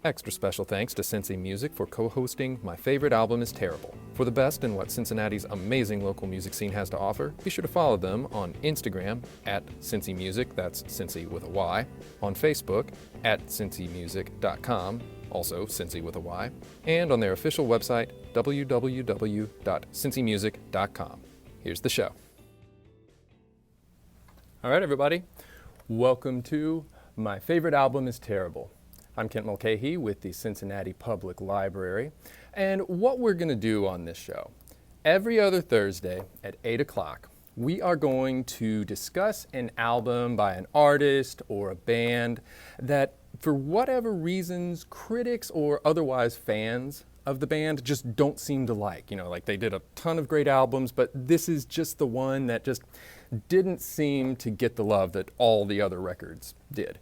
Extra special thanks to Cincy Music for co-hosting My Favorite Album is Terrible. For the best in what Cincinnati's amazing local music scene has to offer, be sure to follow them on Instagram at Cincy Music, that's Cincy with a Y, on Facebook at cincymusic.com, also Cincy with a Y, and on their official website, www.cincymusic.com. Here's the show. All right, everybody, welcome to My Favorite Album is Terrible. I'm Kent Mulcahy with the Cincinnati Public Library, and what we're going to do on this show, every other Thursday at 8 o'clock, we are going to discuss an album by an artist or a band that, for whatever reasons, critics or otherwise fans of the band just don't seem to like. You know, like they did a ton of great albums, but this is just the one that just didn't seem to get the love that all the other records did.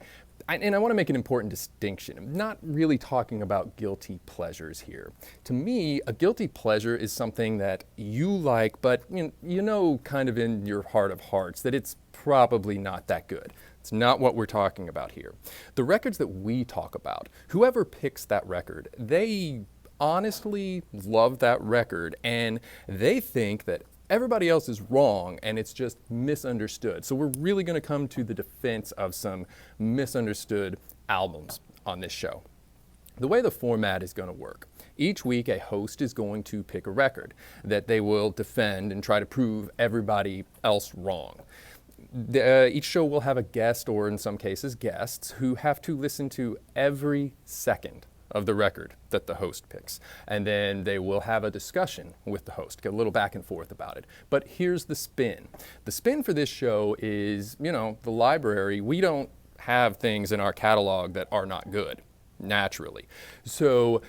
And I want to make an important distinction. I'm not really talking about guilty pleasures here. To me, a guilty pleasure is something that you like, but you know kind of in your heart of hearts that it's probably not that good. It's not what we're talking about here. The records that we talk about, whoever picks that record, they honestly love that record and they think that everybody else is wrong and it's just misunderstood. So we're really going to come to the defense of some misunderstood albums on this show. The way the format is going to work, each week a host is going to pick a record that they will defend and try to prove everybody else wrong. Each show will have a guest, or in some cases guests, who have to listen to every second of the record that the host picks. And then they will have a discussion with the host, get a little back and forth about it. But here's the spin. The spin for this show is, the library, we don't have things in our catalog that are not good, naturally. So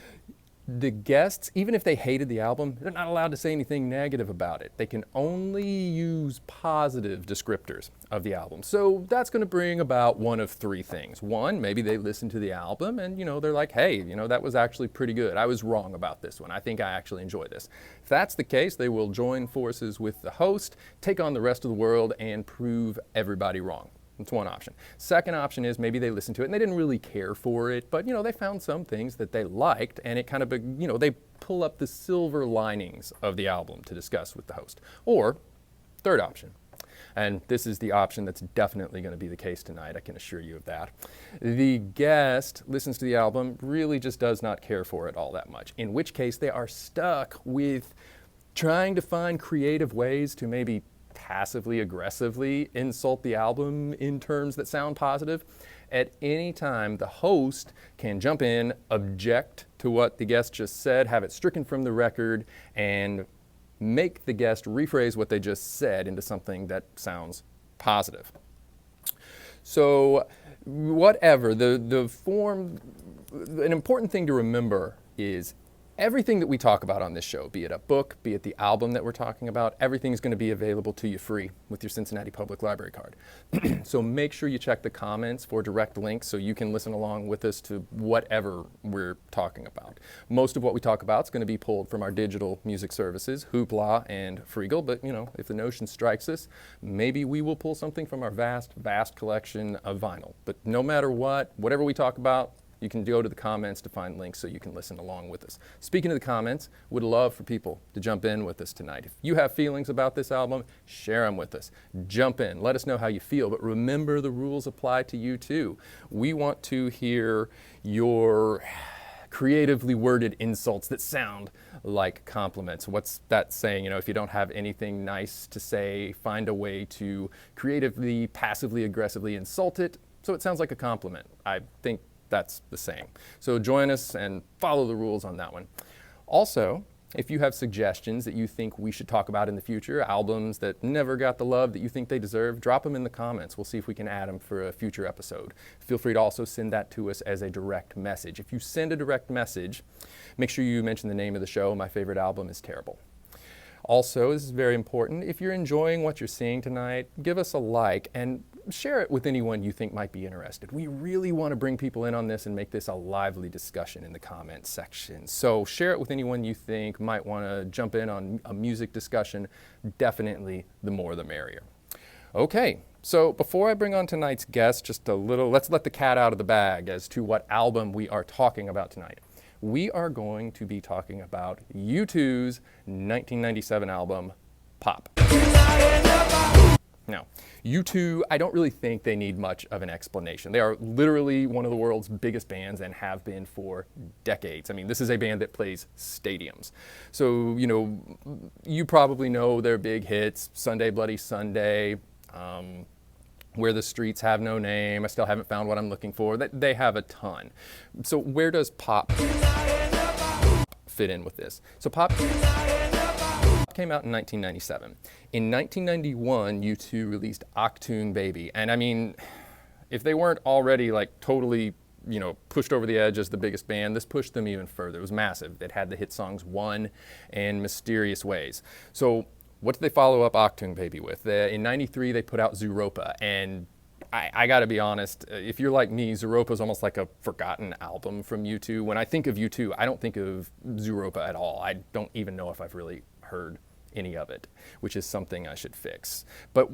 the guests, even if they hated the album, they're not allowed to say anything negative about it. They can only use positive descriptors of the album. So that's going to bring about one of three things. One, maybe they listen to the album and, they're like, hey, that was actually pretty good. I was wrong about this one. I think I actually enjoy this. If that's the case, they will join forces with the host, take on the rest of the world, and prove everybody wrong. That's one option. Second option is maybe they listened to it and they didn't really care for it, but they found some things that they liked, and it kind of, they pull up the silver linings of the album to discuss with the host. Or third option, and this is the option that's definitely going to be the case tonight, I can assure you of that. The guest listens to the album, really just does not care for it all that much, in which case they are stuck with trying to find creative ways to maybe passively aggressively insult the album in terms that sound positive. At any time, the host can jump in, object to what the guest just said, have it stricken from the record, and make the guest rephrase what they just said into something that sounds positive. So whatever, the form, an important thing to remember is everything that we talk about on this show, be it a book, be it the album that we're talking about, everything's going to be available to you free with your Cincinnati Public Library card. So make sure you check the comments for direct links so you can listen along with us to whatever we're talking about. Most of what we talk about is going to be pulled from our digital music services, Hoopla and Freegal, but if the notion strikes us, maybe we will pull something from our vast collection of vinyl. But no matter what, whatever we talk about, you can go to the comments to find links so you can listen along with us. Speaking of the comments, would love for people to jump in with us tonight. If you have feelings about this album, share them with us. Jump in, let us know how you feel, but remember the rules apply to you too. We want to hear your creatively worded insults that sound like compliments. What's that saying? If you don't have anything nice to say, find a way to creatively, passively, aggressively insult it so it sounds like a compliment. I think that's the saying. So join us and follow the rules on that one. Also, if you have suggestions that you think we should talk about in the future, albums that never got the love that you think they deserve, drop them in the comments. We'll see if we can add them for a future episode. Feel free to also send that to us as a direct message. If you send a direct message, make sure you mention the name of the show. My Favorite Album is Terrible. Also, this is very important, if you're enjoying what you're seeing tonight, give us a like and share it with anyone you think might be interested. We really want to bring people in on this and make this a lively discussion in the comments section. So share it with anyone you think might want to jump in on a music discussion. Definitely the more the merrier. Okay, So before I bring on tonight's guest, just a little, let's let the cat out of the bag as to what album we are talking about tonight. We are going to be talking about U2's 1997 album, Pop. Now, U2, I don't really think they need much of an explanation. They are literally one of the world's biggest bands and have been for decades. I mean, this is a band that plays stadiums. So, you probably know their big hits, Sunday Bloody Sunday, Where the Streets Have No Name, I Still Haven't Found What I'm Looking For. They have a ton. So where does Pop fit in with this? So Pop came out in 1997. In 1991, U2 released Achtung Baby. And I mean, if they weren't already like totally, pushed over the edge as the biggest band, this pushed them even further. It was massive. It had the hit songs One and Mysterious Ways. So what did they follow up Achtung Baby with? In 93, they put out Zuropa. And I got to be honest, if you're like me, Zuropa is almost like a forgotten album from U2. When I think of U2, I don't think of Zuropa at all. I don't even know if I've really heard any of it, which is something I should fix. But,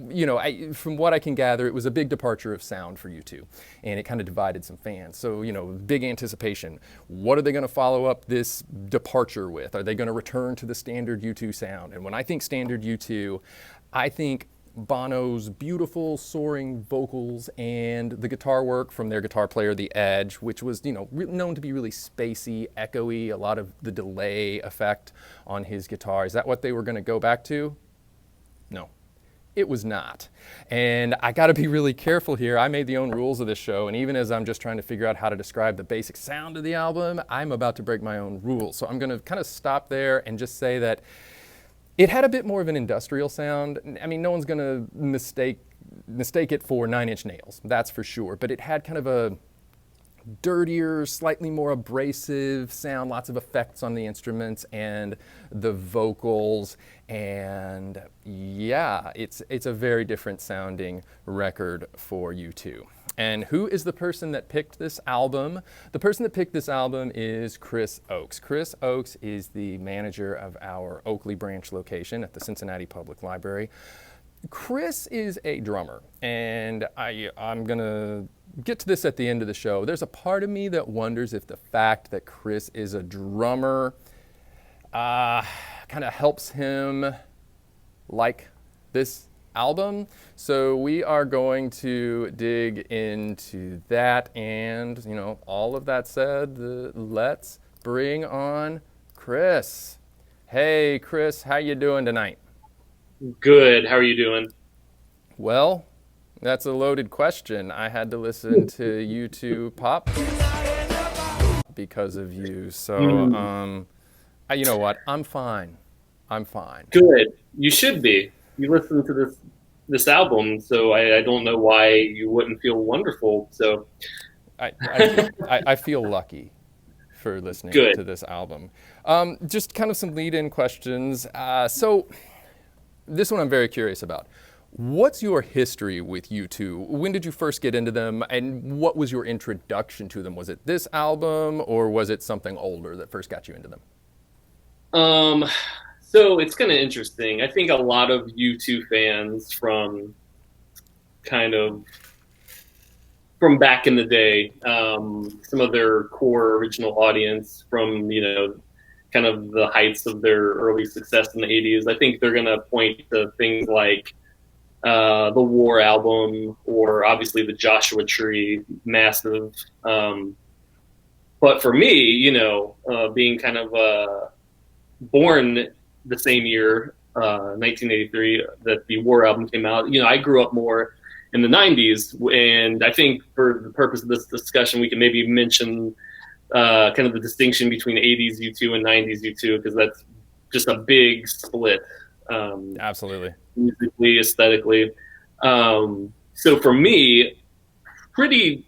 from what I can gather, it was a big departure of sound for U2, and it kind of divided some fans. So, big anticipation. What are they going to follow up this departure with? Are they going to return to the standard U2 sound? And when I think standard U2, I think Bono's beautiful soaring vocals and the guitar work from their guitar player, The Edge, which was, known to be really spacey, echoey, a lot of the delay effect on his guitar. Is that what they were going to go back to? No, it was not. And I got to be really careful here. I made the own rules of this show, and even as I'm just trying to figure out how to describe the basic sound of the album, I'm about to break my own rules. So I'm going to kind of stop there and just say that it had a bit more of an industrial sound. I mean, no one's going to mistake it for Nine Inch Nails, that's for sure. But it had kind of a dirtier, slightly more abrasive sound, lots of effects on the instruments and the vocals. And yeah, it's a very different sounding record for U2. And who is the person that picked this album? The person that picked this album is Chris Oakes. Chris Oakes is the manager of our Oakley Branch location at the Cincinnati Public Library. Chris is a drummer, and I'm going to get to this at the end of the show. There's a part of me that wonders if the fact that Chris is a drummer kind of helps him like this album. So we are going to dig into that, and all of that said, let's bring on Chris. Hey Chris, how you doing tonight? Good. How are you doing? Well, that's a loaded question. I had to listen to U2 Pop because of you. So you know what? I'm fine. Good. You should be. You listen to this album, so I don't know why you wouldn't feel wonderful. So I feel lucky for listening to this album. Just kind of some lead-in questions. So this one I'm very curious about. What's your history with U2? When did you first get into them, and what was your introduction to them? Was it this album, or was it something older that first got you into them? So it's kind of interesting. I think a lot of U2 fans from back in the day, some of their core original audience from, kind of the heights of their early success in the 80s, I think they're going to point to things like the War album, or obviously the Joshua Tree, massive. But for me, being kind of born the same year, 1983, that the War album came out, I grew up more in the 90s. And I think for the purpose of this discussion, we can maybe mention kind of the distinction between 80s U2 and 90s U2, because that's just a big split. Absolutely. Musically, aesthetically. So for me, pretty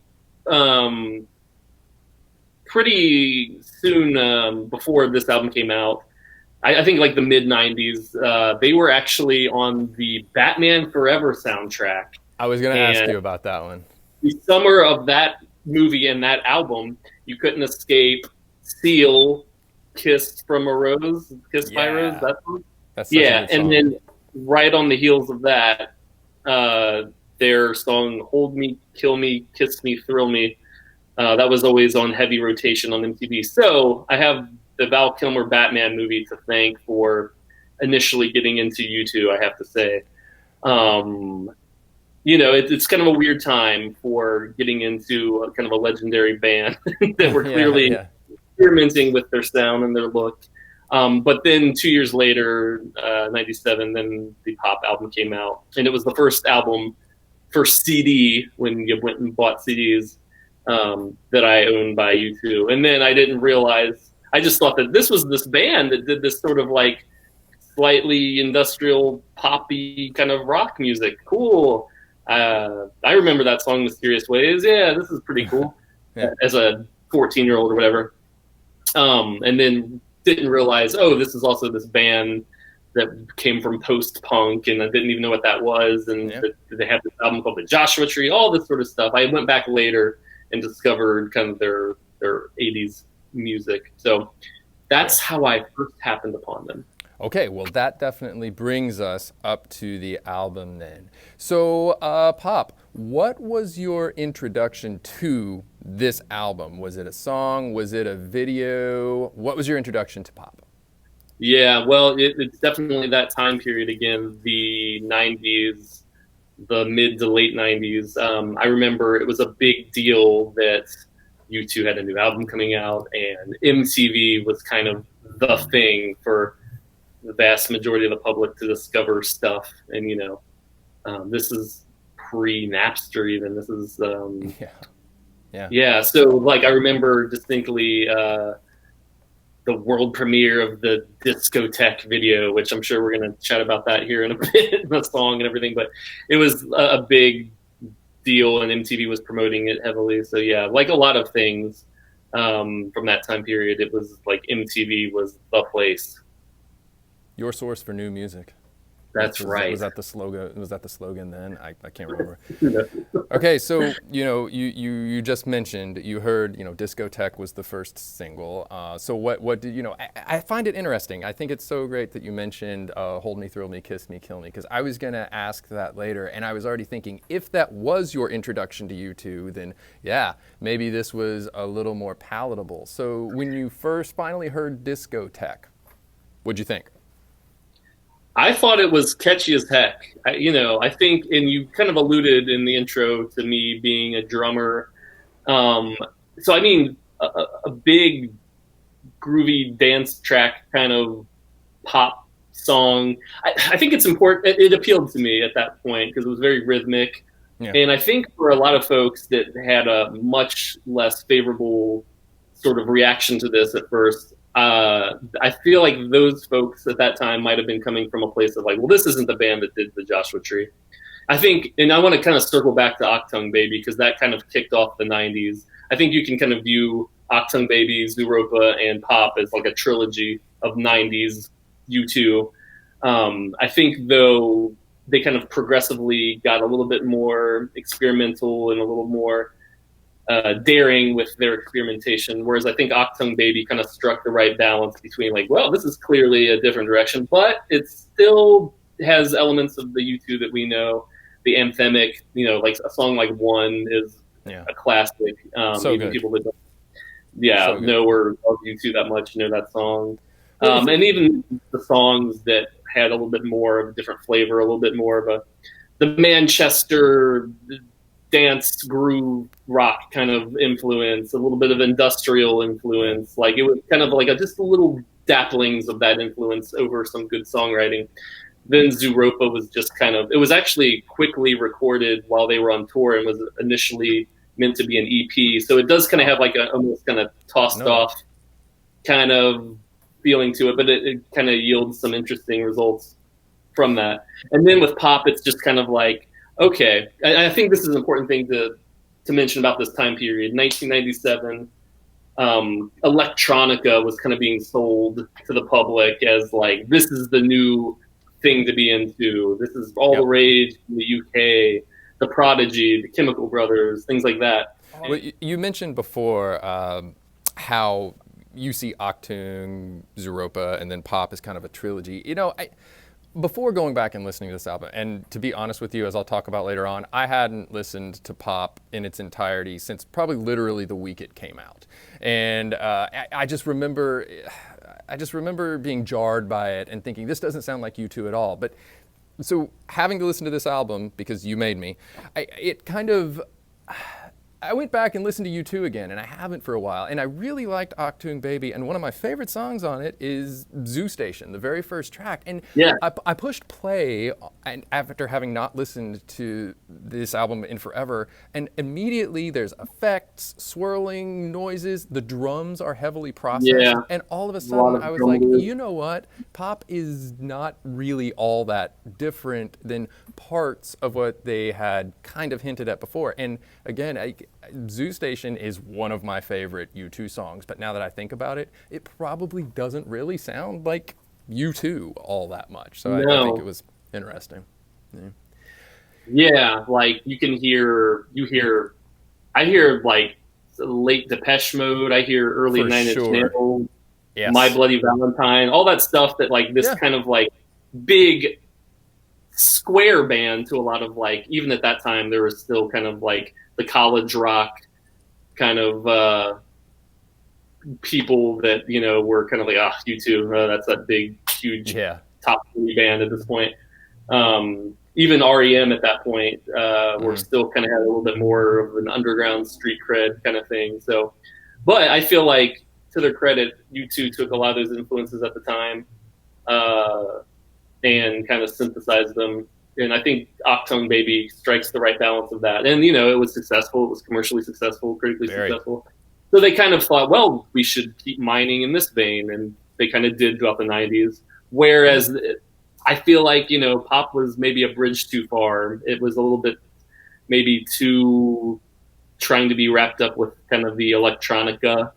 soon before this album came out, I think like the mid 90s, they were actually on the Batman Forever soundtrack. I was going to ask you about that one. The summer of that movie and that album, you couldn't escape Seal, Kissed by a Rose. That's such a good song. And then right on the heels of that, their song "Hold Me, Kill Me, Kiss Me, Thrill Me." That was always on heavy rotation on MTV. So I have the Val Kilmer Batman movie to thank for initially getting into U2, I have to say. It's kind of a weird time for getting into a kind of a legendary band that were clearly experimenting with their sound and their look. But then 2 years later, 97, then the Pop album came out. And it was the first CD, when you went and bought CDs, that I owned by U2. And then I didn't realize, I just thought that this was this band that did this sort of like slightly industrial poppy kind of rock music. Cool. I remember that song Mysterious Ways. Yeah, this is pretty cool. As a 14-year-old or whatever. And then didn't realize, this is also this band that came from post-punk, and I didn't even know what that was. And they have this album called The Joshua Tree, all this sort of stuff. I went back later and discovered kind of their 80s music. So that's how I first happened upon them. Okay, well, that definitely brings us up to the album then. So, Pop, what was your introduction to this album? Was it a song? Was it a video? What was your introduction to Pop? Yeah, well, it's definitely that time period again, the 90s, the mid to late 90s. I remember it was a big deal that U2 had a new album coming out, and MTV was kind of the thing for the vast majority of the public to discover stuff. And, this is pre-Napster even. This is, so, like, I remember distinctly the world premiere of the Discotheque video, which I'm sure we're going to chat about that here in a bit, the song and everything. But it was a big deal, and MTV was promoting it heavily. So, yeah, like a lot of things from that time period, it was like MTV was the place. Your source for new music. That's right. Was that the slogan? Was that the slogan then? I can't remember. Okay, so you just mentioned, you heard, Discotheque was the first single. So what did I find it interesting. I think it's so great that you mentioned "Hold Me, Thrill Me, Kiss Me, Kill Me," because I was gonna ask that later, and I was already thinking if that was your introduction to U2, then maybe this was a little more palatable. So when you first finally heard Discotheque, what'd you think? I thought it was catchy as heck. I think, and you kind of alluded in the intro to me being a drummer. So, I mean, a big groovy dance track kind of pop song. I think it's important. It appealed to me at that point because it was very rhythmic. Yeah. And I think for a lot of folks that had a much less favorable sort of reaction to this at first, I feel like those folks at that time might have been coming from a place of like, well, this isn't the band that did the Joshua Tree. I think, and I want to kind of circle back to Achtung Baby because that kind of kicked off the 90s. I think you can kind of view Achtung Baby, Zuropa, and Pop as like a trilogy of 90s U2. I think, though, they kind of progressively got a little bit more experimental and a little more daring with their experimentation, whereas I think Achtung Baby kind of struck the right balance between like, well, this is clearly a different direction, but it still has elements of the U2 that we know. The anthemic, like a song like "One" is a classic. So even good. People that don't know or love U2 that much know that song. And even the songs that had a little bit more of a different flavor, a little bit more of the Manchester dance groove rock kind of influence, a little bit of industrial influence. Like it was kind of like just a little dapplings of that influence over some good songwriting. Then Zuropa was just kind of, it was actually quickly recorded while they were on tour and was initially meant to be an EP. So it does kind of have like a almost kind of tossed off kind of feeling to it, but it kind of yields some interesting results from that. And then with Pop, it's just kind of like, okay, I think this is an important thing to mention about this time period. 1997, electronica was kind of being sold to the public as like, this is the new thing to be into. This is all the rage in the UK, the Prodigy, the Chemical Brothers, things like that. Well, you mentioned before how you see Achtung, Zuropa, and then Pop as kind of a trilogy. before going back and listening to this album, and to be honest with you, as I'll talk about later on, I hadn't listened to pop in its entirety since probably literally the week it came out. And I just remember being jarred by it and thinking, this doesn't sound like U2 at all. But so having to listen to this album, because you made me, I went back and listened to U2 again, and I haven't for a while, and I really liked Achtung Baby, and one of my favorite songs on it is Zoo Station, the very first track. And Yeah. I pushed play and after having not listened to this album in forever, and immediately there's effects, swirling noises, the drums are heavily processed, Yeah. and all of a lot sudden of I was drum like, loops. you know what? Pop is not really all that different than parts of what they had kind of hinted at before. And again, Zoo Station is one of my favorite U2 songs, but now that I think about it, it probably doesn't really sound like U2 all that much. So I think No. it was interesting. Yeah. Yeah, like I hear like late Depeche Mode, I hear early For Nine Inch sure. Nails, Yes. My Bloody Valentine, all that stuff that like this Yeah. kind of like big square band to a lot of like, even at that time there was still kind of like the college rock kind of people that, you know, were kind of like, U2, that's that big, huge Yeah. top 40 band at this point. Even REM at that point were still kind of had a little bit more of an underground street cred kind of thing. So, but I feel like to their credit, U2 took a lot of those influences at the time and kind of synthesized them. And I think Achtung Baby strikes the right balance of that. And, you know, it was successful. It was commercially successful, critically successful. So they kind of thought, well, we should keep mining in this vein. And they kind of did throughout the 90s. Whereas I feel like, you know, pop was maybe a bridge too far. It was a little bit maybe too trying to be wrapped up with kind of the electronica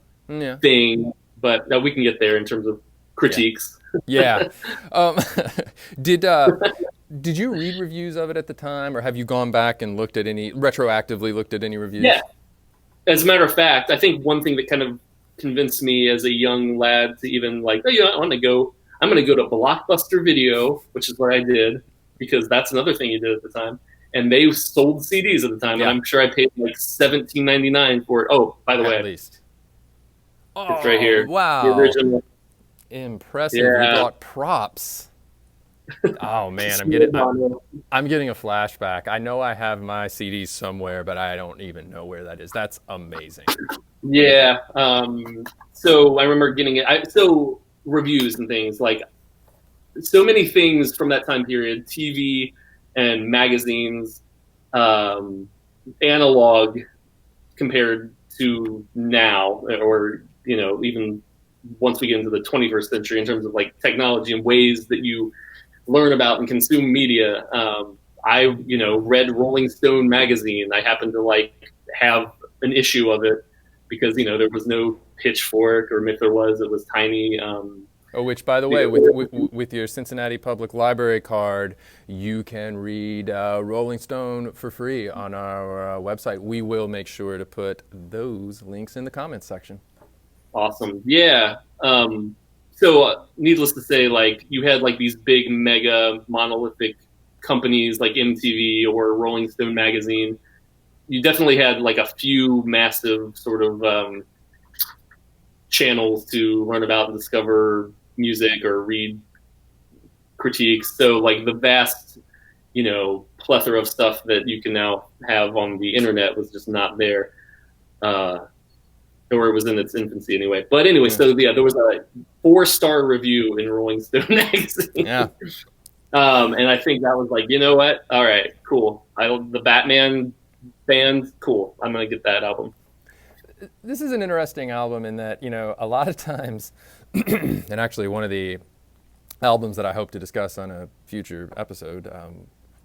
thing. But we can get there in terms of critiques. Yeah. Did you read reviews of it at the time, or have you gone back and retroactively looked at any reviews? Yeah. As a matter of fact, I think one thing that kind of convinced me as a young lad to even like, I'm going to go to Blockbuster Video, which is what I did, because that's another thing you did at the time. And they sold CDs at the time, and I'm sure I paid like $17.99 for it. Oh, by the way, at least. It's right here. Wow. The original. Impressive. Yeah. You bought props. Oh man, I'm getting a flashback. I know I have my CDs somewhere, but I don't even know where that is. That's amazing. Yeah. So I remember getting it. So reviews and things, like so many things from that time period, TV and magazines, analog compared to now, or, you know, even once we get into the 21st century in terms of like technology and ways that you learn about and consume media. I, you know, read Rolling Stone magazine. I happened to like have an issue of it because, you know, there was no Pitchfork, or if there was, it was tiny. Which, by the way, with your Cincinnati Public Library card, you can read Rolling Stone for free on our website. We will make sure to put those links in the comments section. Awesome. Yeah. So needless to say, like you had like these big mega monolithic companies like MTV or Rolling Stone magazine. You definitely had like a few massive sort of channels to learn about and discover music or read critiques. So like the vast, you know, plethora of stuff that you can now have on the internet was just not there. Or it was in its infancy anyway. But anyway, so yeah, there was a 4-star review in Rolling Stone magazine. Yeah. And I think that was like, you know what? All right, cool. The Batman band, cool. I'm going to get that album. This is an interesting album in that, you know, a lot of times, and actually one of the albums that I hope to discuss on a future episode,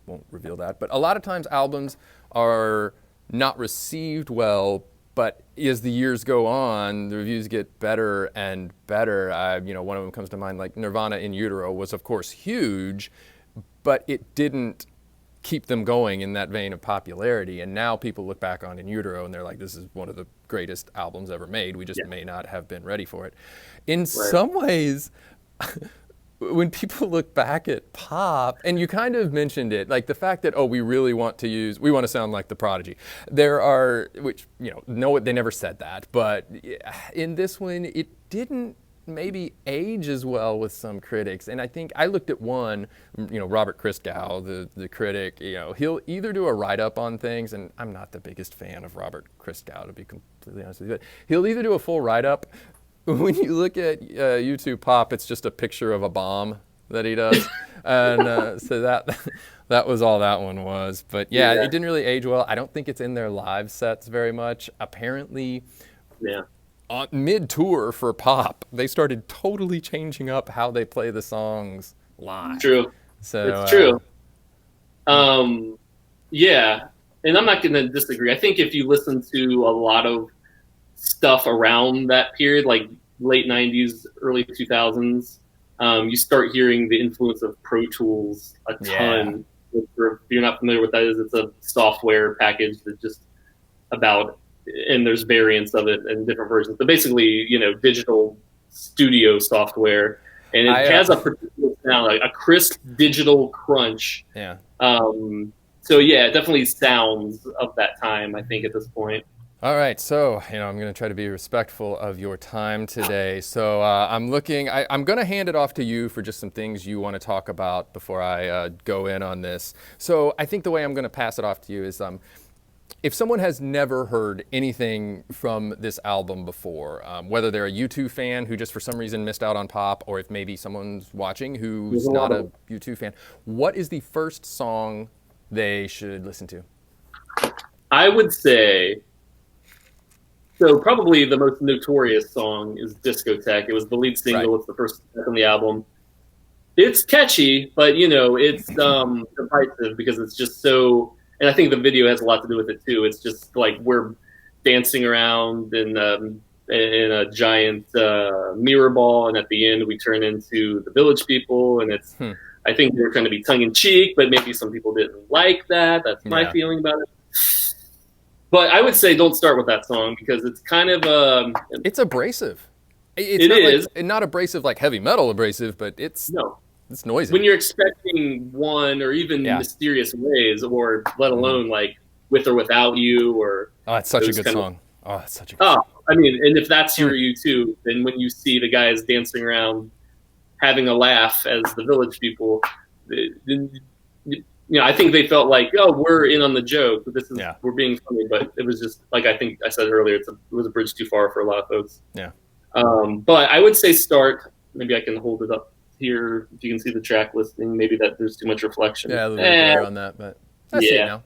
won't reveal that, but a lot of times albums are not received well, but as the years go on, the reviews get better and better. You know, one of them comes to mind, like Nirvana In Utero was, of course, huge, but it didn't keep them going in that vein of popularity. And now people look back on In Utero and they're like, this is one of the greatest albums ever made. We just may not have been ready for it. In some ways, when people look back at pop, and you kind of mentioned it, like the fact that, oh, we want to sound like the Prodigy. There are, which, no, they never said that, but in this one, it didn't maybe age as well with some critics. And I think I looked at one, Robert Christgau, the critic, he'll either do a write-up on things, and I'm not the biggest fan of Robert Christgau, to be completely honest with you, but he'll either do a full write-up. When you look at U2 Pop, it's just a picture of a bomb that he does. And so that was all that one was. But yeah, it didn't really age well. I don't think it's in their live sets very much. Apparently, on mid-tour for Pop, they started totally changing up how they play the songs live. True. So, it's true. Yeah. And I'm not going to disagree. I think if you listen to a lot of stuff around that period, like late 90s, early 2000s, you start hearing the influence of Pro Tools a ton. If you're not familiar with that, it's a software package that just about, and there's variants of it and different versions, but basically, digital studio software, and it has a particular sound, like a crisp digital crunch. Yeah. So yeah, it definitely sounds of that time, I think, at this point. All right, so I'm going to try to be respectful of your time today. So I'm going to hand it off to you for just some things you want to talk about before I go in on this. So I think the way I'm going to pass it off to you is if someone has never heard anything from this album before, whether they're a U2 fan who just for some reason missed out on Pop, or if maybe someone's watching who's not a U2 fan, what is the first song they should listen to? I would say... So probably the most notorious song is Discotheque. It was the lead single. Right. It's the first track on the album. It's catchy, but it's divisive because it's just so. And I think the video has a lot to do with it too. It's just like we're dancing around in a giant mirror ball, and at the end we turn into the Village People, and it's. I think they're trying to be tongue in cheek, but maybe some people didn't like that. That's my feeling about it. But I would say don't start with that song because it's kind of it's abrasive. It is not abrasive like heavy metal abrasive, but it's noisy. When you're expecting One or even Mysterious Ways, or let alone like With or Without You, or it's such a good song. It's such a good song. I mean, and if that's your U2, then when you see the guys dancing around, having a laugh as the Village People, I think they felt like, oh, we're in on the joke. We're being funny, but it was just like I think I said earlier. It was a bridge too far for a lot of folks. Yeah. But I would say start. Maybe I can hold it up here if you can see the track listing. Maybe that there's too much reflection. Yeah, a little bit on that, but I see it now.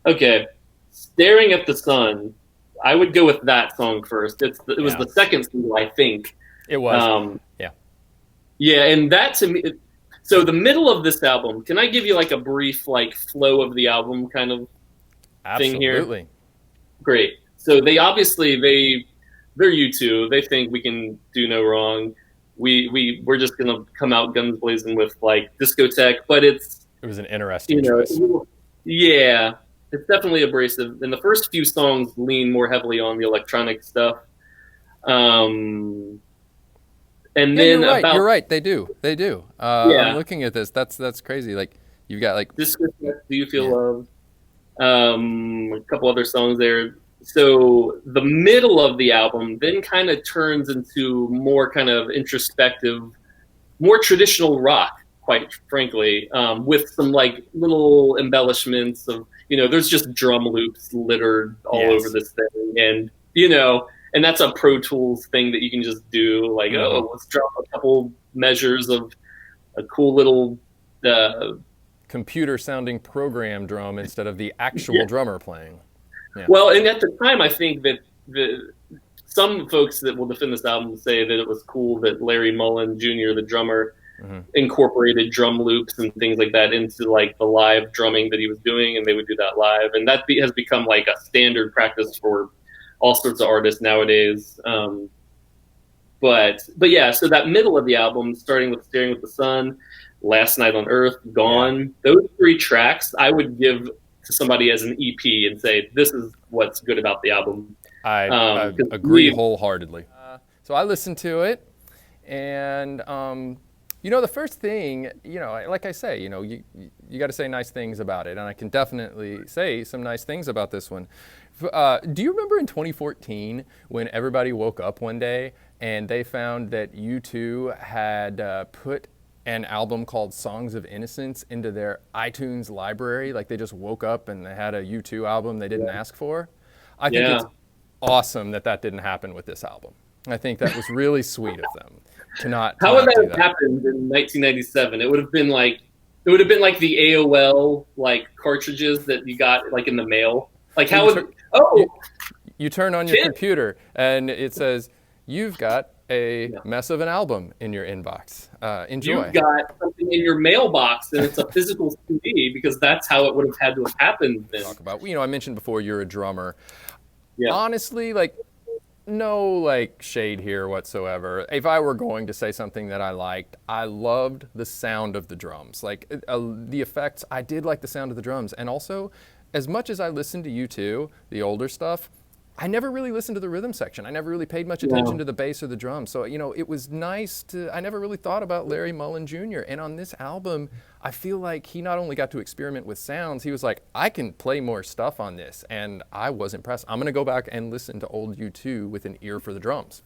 Okay. Staring at the Sun. I would go with that song first. It was the second single, I think. It was. Yeah, and that to me. So the middle of this album, can I give you like a brief like flow of the album kind of thing here? Absolutely. Great. So they're U2. They think we can do no wrong. We're just gonna come out guns blazing with like Discotheque, but it was an interesting choice. Yeah, it's definitely abrasive. And the first few songs lean more heavily on the electronic stuff. And then you're right. They do. I'm looking at this. That's crazy. Like you've got like Discotheque, Do You Feel Love? A couple other songs there. So the middle of the album then kind of turns into more kind of introspective, more traditional rock, quite frankly, with some like little embellishments of there's just drum loops littered all over this thing, and and that's a Pro Tools thing that you can just do, like, let's drop a couple measures of a cool little computer-sounding program drum instead of the actual drummer playing. Yeah. Well, and at the time, I think that some folks that will defend this album say that it was cool that Larry Mullen Jr., the drummer, incorporated drum loops and things like that into like the live drumming that he was doing, and they would do that live, and that has become like a standard practice for all sorts of artists nowadays. But yeah, so that middle of the album, starting with Staring at the Sun, Last Night on Earth, Gone, those three tracks I would give to somebody as an EP and say, this is what's good about the album. I agree wholeheartedly. So I listened to it, and The first thing, like I say, you got to say nice things about it, and I can definitely say some nice things about this one. Do you remember in 2014 when everybody woke up one day and they found that U2 had put an album called Songs of Innocence into their iTunes library? Like they just woke up and they had a U2 album they didn't ask for. I think it's awesome that didn't happen with this album. I think that was really sweet of them to not. How would that have happened in 1997? It would have been like the AOL like cartridges that you got like in the mail. Like how would you turn on your computer and it says you've got a mess of an album in your inbox. Enjoy. You've got something in your mailbox and it's a physical CD, because that's how it would have had to have happened then. Talk about, I mentioned before you're a drummer. Yeah. Honestly, like no like shade here whatsoever. If I were going to say something that I liked, I loved the sound of the drums. Like the effects, I did like the sound of the drums. And also, as much as I listened to U2, the older stuff, I never really listened to the rhythm section. I never really paid much attention to the bass or the drums. So, it was nice I never really thought about Larry Mullen Jr. And on this album, I feel like he not only got to experiment with sounds, he was like, I can play more stuff on this. And I was impressed. I'm going to go back and listen to old U2 with an ear for the drums.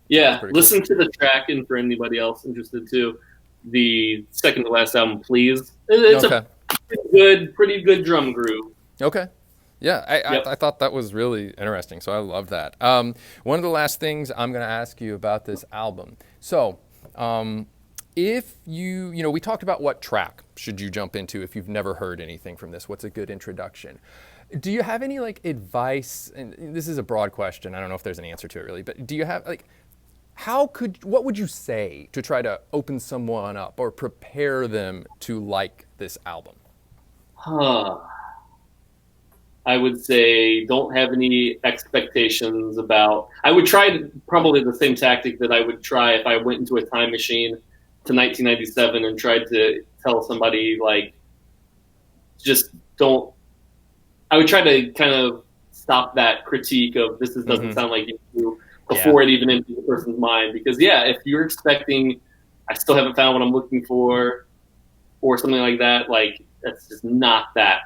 Yeah, listen to the track, and for anybody else interested too, the second to last album, Please. It's a pretty good drum groove. Okay. Yeah, I thought that was really interesting, so I love that. One of the last things I'm going to ask you about this album. So, if we talked about what track should you jump into if you've never heard anything from this? What's a good introduction? Do you have any advice? And this is a broad question. I don't know if there's an answer to it really, but do you have what would you say to try to open someone up or prepare them to like this album? I would say don't have any expectations about. I would try probably the same tactic that I would try if I went into a time machine to 1997 and tried to tell somebody just don't. I would try to kind of stop that critique of this doesn't sound like you before it even enters the person's mind, because if you're expecting I still haven't found what I'm looking for or something like that, that's just not that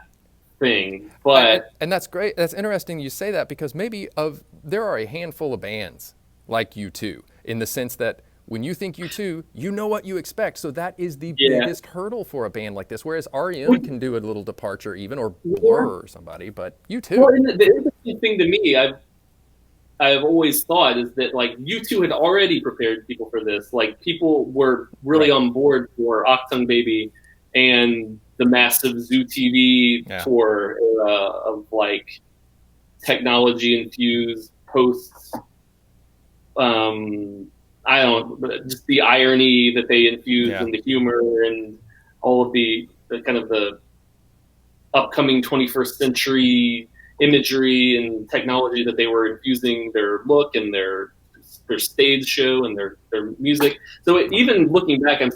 thing. But and that's great. That's interesting you say that, because there are a handful of bands like U2 in the sense that when you think U2, you know what you expect. So that is the biggest hurdle for a band like this. Whereas REM can do a little departure even, or Blur or somebody, but U2. Well, and the interesting thing to me, I've always thought is that U2 had already prepared people for this. People were really on board for Octung Baby and the massive Zoo TV tour of technology infused posts. Just the irony that they infused and the humor and all of the kind of the upcoming 21st century imagery and technology that they were infusing their look and their stage show and their music. So even looking back, I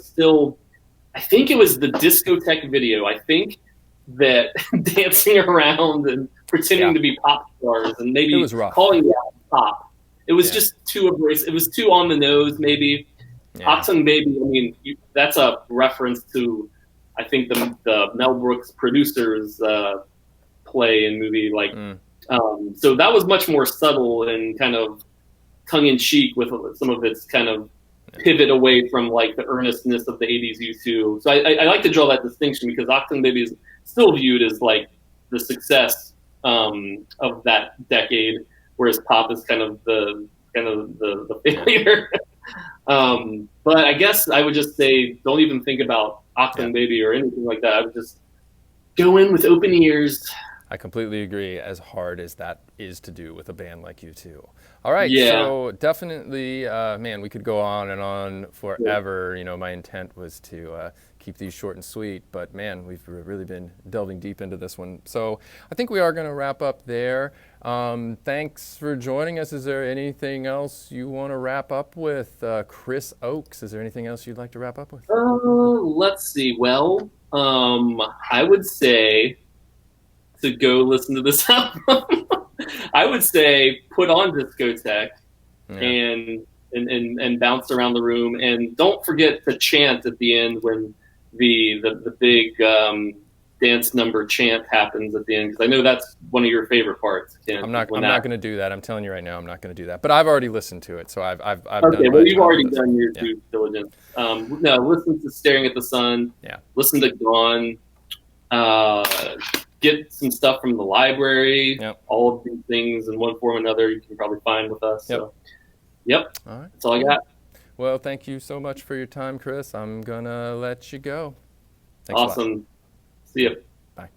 think it was the Discotheque video. I think that dancing around and pretending to be pop stars and maybe calling it out pop. It was just too abrasive. It was too on the nose, maybe. Octung Baby, that's a reference to, I think, the Mel Brooks producers play and movie. So that was much more subtle and kind of tongue-in-cheek with some of its kind of pivot away from the earnestness of the 80s U2. So I like to draw that distinction, because Octung Baby is still viewed as the success of that decade, whereas pop is kind of the failure. But I guess I would just say don't even think about Octung Baby or anything like that. I would just go in with open ears. I completely agree, as hard as that is to do with a band like U2. All right, so definitely, we could go on and on forever. My intent was to keep these short and sweet, but man, we've really been delving deep into this one. So I think we are going to wrap up there. Thanks for joining us. Is there anything else you want to wrap up with? Chris Oakes, is there anything else you'd like to wrap up with? Let's see. Well, I would say to go listen to this album. I would say put on Discotheque and and bounce around the room. And don't forget to chant at the end when the big dance number chant happens at the end, because I know that's one of your favorite parts, Ken. I'm not going to do that. I'm telling you right now, I'm not going to do that. But I've already listened to it, so I've okay, done well, my you've time already with this done one. your Yeah. due diligence. No, listen to Staring at the Sun. Yeah. Listen to Gone. Get some stuff from the library. Yep. All of these things in one form or another you can probably find with us. Yep. So, yep. All right. That's all I got. Well, thank you so much for your time, Chris. I'm going to let you go. Thanks a lot. Awesome. See ya. Bye.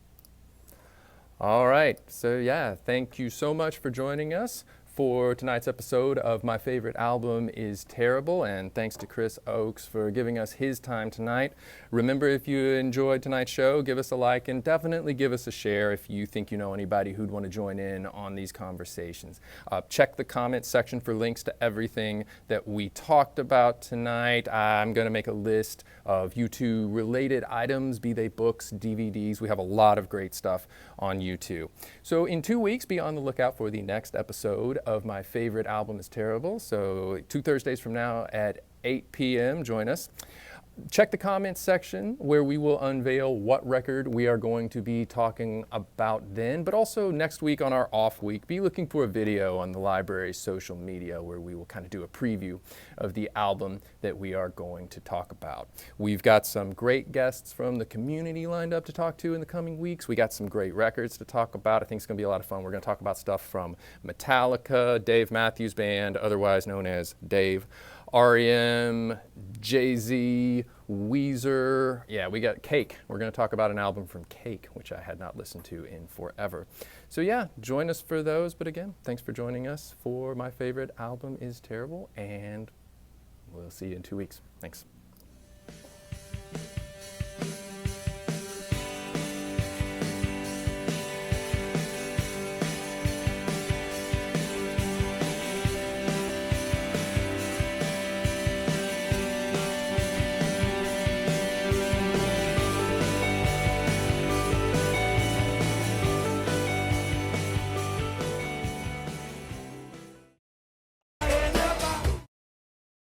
All right. So, yeah, thank you so much for joining us for tonight's episode of My Favorite Album is Terrible. And thanks to Chris Oakes for giving us his time tonight. Remember, if you enjoyed tonight's show, give us a like and definitely give us a share if you think you know anybody who'd want to join in on these conversations. Check the comments section for links to everything that we talked about tonight. I'm going to make a list of U2 related items, be they books, DVDs. We have a lot of great stuff on U2. So in 2 weeks, be on the lookout for the next episode of My Favorite Album is Terrible. So 2 Thursdays from now at 8 p.m., join us. Check the comments section where we will unveil what record we are going to be talking about then, but also next week on our off week, be looking for a video on the library's social media where we will kind of do a preview of the album that we are going to talk about. We've got some great guests from the community lined up to talk to in the coming weeks. We got some great records to talk about. I think it's going to be a lot of fun. We're going to talk about stuff from Metallica, Dave Matthews Band, otherwise known as Dave, R.E.M., Jay-Z, Weezer. Yeah, we got Cake. We're going to talk about an album from Cake, which I had not listened to in forever. So yeah, join us for those. But again, thanks for joining us for My Favorite Album is Terrible, and we'll see you in 2 weeks. Thanks.